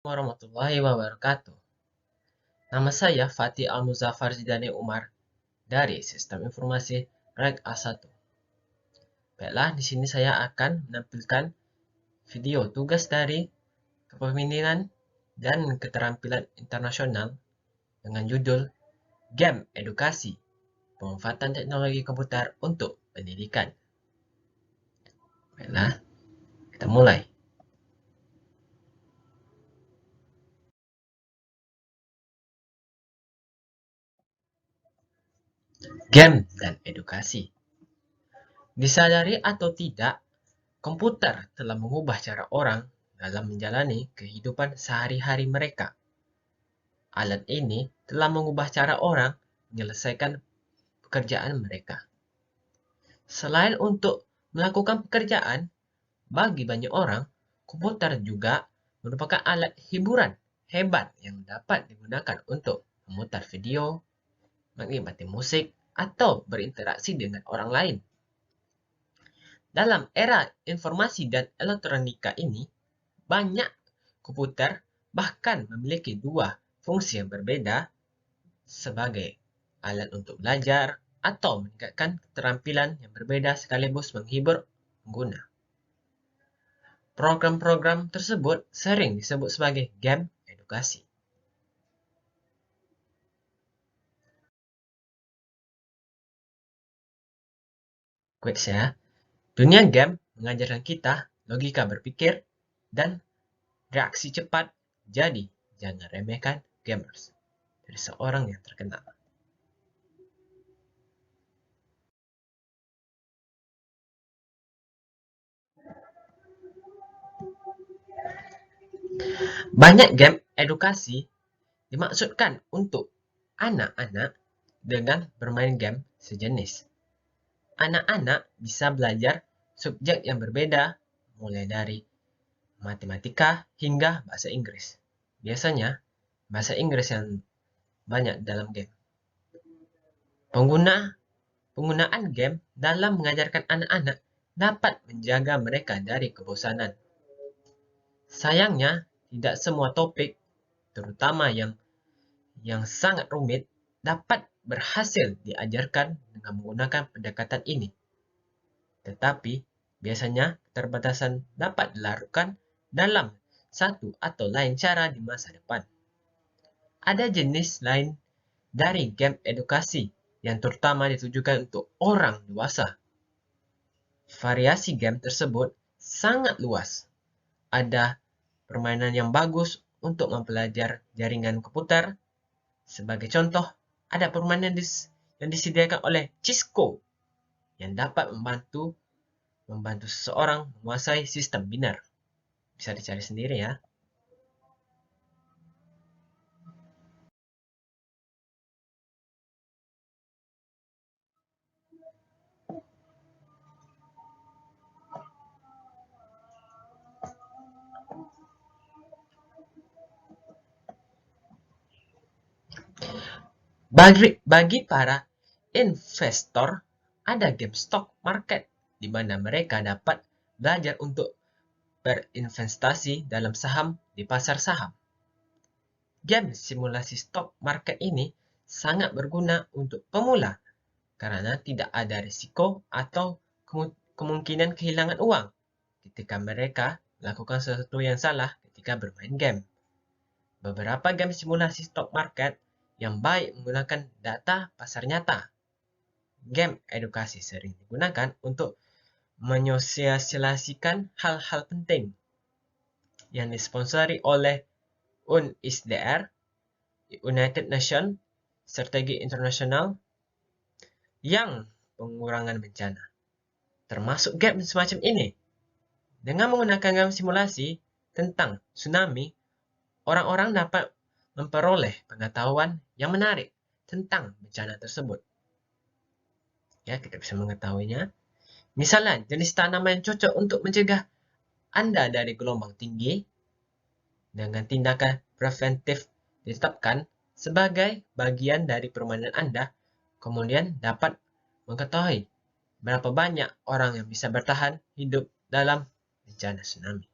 Warahmatullahi wabarakatuh. Nama saya Fatih Al-Muzaffar Zidane Umar dari Sistem Informasi Reg A1. Baiklah, di sini saya akan menampilkan video tugas dari Kepemimpinan dan Keterampilan Internasional dengan judul Game Edukasi, Pemanfaatan Teknologi Komputer untuk Pendidikan. Baiklah, kita mulai. Game dan edukasi. Disadari atau tidak, komputer telah mengubah cara orang dalam menjalani kehidupan sehari-hari mereka. Alat ini telah mengubah cara orang menyelesaikan pekerjaan mereka. Selain untuk melakukan pekerjaan, bagi banyak orang, komputer juga merupakan alat hiburan hebat yang dapat digunakan untuk memutar video, menikmati musik, atau berinteraksi dengan orang lain. Dalam era informasi dan elektronika ini, banyak komputer bahkan memiliki dua fungsi yang berbeda sebagai alat untuk belajar atau meningkatkan keterampilan yang berbeda sekaligus menghibur pengguna. Program-program tersebut sering disebut sebagai game edukasi. Quotes ya. Dunia game mengajarkan kita logika berpikir dan reaksi cepat, jadi jangan remehkan gamers. Dari seorang yang terkenal. Banyak game edukasi dimaksudkan untuk anak-anak dengan bermain game sejenis. Anak-anak bisa belajar subjek yang berbeda, mulai dari matematika hingga bahasa Inggris. Biasanya, bahasa Inggris yang banyak dalam game. Penggunaan game dalam mengajarkan anak-anak dapat menjaga mereka dari kebosanan. Sayangnya, tidak semua topik, terutama yang sangat rumit, dapat berhasil diajarkan dengan menggunakan pendekatan ini. Tetapi, biasanya keterbatasan dapat dilakukan dalam satu atau lain cara di masa depan. Ada jenis lain dari game edukasi yang terutama ditujukan untuk orang dewasa. Variasi game tersebut sangat luas. Ada permainan yang bagus untuk mempelajari jaringan komputer. Sebagai contoh, ada permainan yang disediakan oleh Cisco yang dapat membantu seseorang menguasai sistem binar. Bisa dicari sendiri ya. Bagi para investor, ada game stock market di mana mereka dapat belajar untuk berinvestasi dalam saham di pasar saham. Game simulasi stock market ini sangat berguna untuk pemula karena tidak ada risiko atau kemungkinan kehilangan uang ketika mereka melakukan sesuatu yang salah ketika bermain game. Beberapa game simulasi stock market yang baik menggunakan data pasar nyata. Game edukasi sering digunakan untuk menyosialisasikan hal-hal penting yang disponsori oleh UNISDR, United Nations, Strategi Internasional, yang pengurangan bencana. Termasuk game semacam ini. Dengan menggunakan game simulasi tentang tsunami, orang-orang dapat memperoleh pengetahuan yang menarik tentang bencana tersebut. Ya, kita bisa mengetahuinya. Misalnya, jenis tanaman yang cocok untuk mencegah Anda dari gelombang tinggi dengan tindakan preventif ditetapkan sebagai bagian dari permainan Anda, kemudian dapat mengetahui berapa banyak orang yang bisa bertahan hidup dalam bencana tsunami.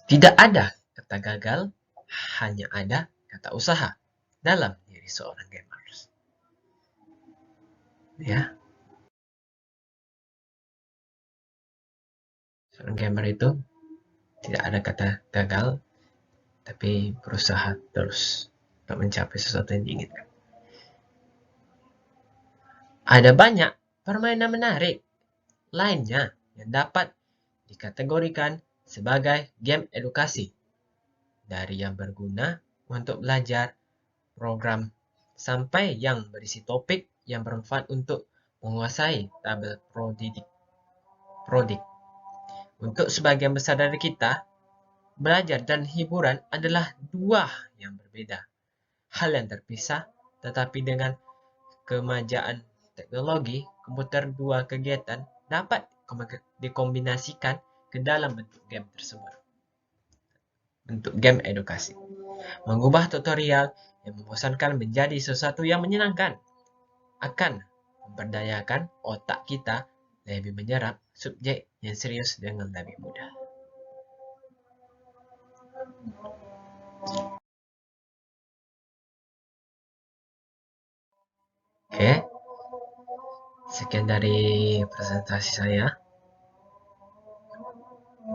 Tidak ada kata gagal, hanya ada kata usaha dalam diri seorang gamers. Ya, seorang gamer itu tidak ada kata gagal, tapi berusaha terus untuk mencapai sesuatu yang diinginkan. Ada banyak permainan menarik lainnya yang dapat dikategorikan sebagai game edukasi, dari yang berguna untuk belajar program sampai yang berisi topik yang bermanfaat untuk menguasai tabel prodik. Untuk sebagian besar dari kita, belajar dan hiburan adalah dua yang berbeda. Hal yang terpisah, tetapi dengan kemajaan teknologi, komputer dua kegiatan dapat dikombinasikan ke dalam bentuk game tersebut. Bentuk game edukasi. Mengubah tutorial yang membosankan menjadi sesuatu yang menyenangkan akan memberdayakan otak kita lebih menyerap subjek yang serius dengan lebih mudah. Oke, sekian dari presentasi saya.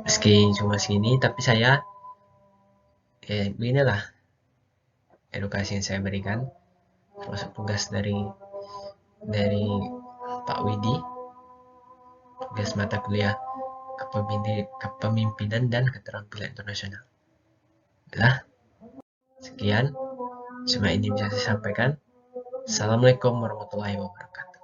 Meski cuma segini, tapi saya beginilah edukasi yang saya berikan, termasuk tugas dari Pak Widi, tugas mata kuliah kepemimpinan dan keterampilan internasional. Nah, sekian, cuma ini bisa saya sampaikan. Assalamualaikum warahmatullahi wabarakatuh.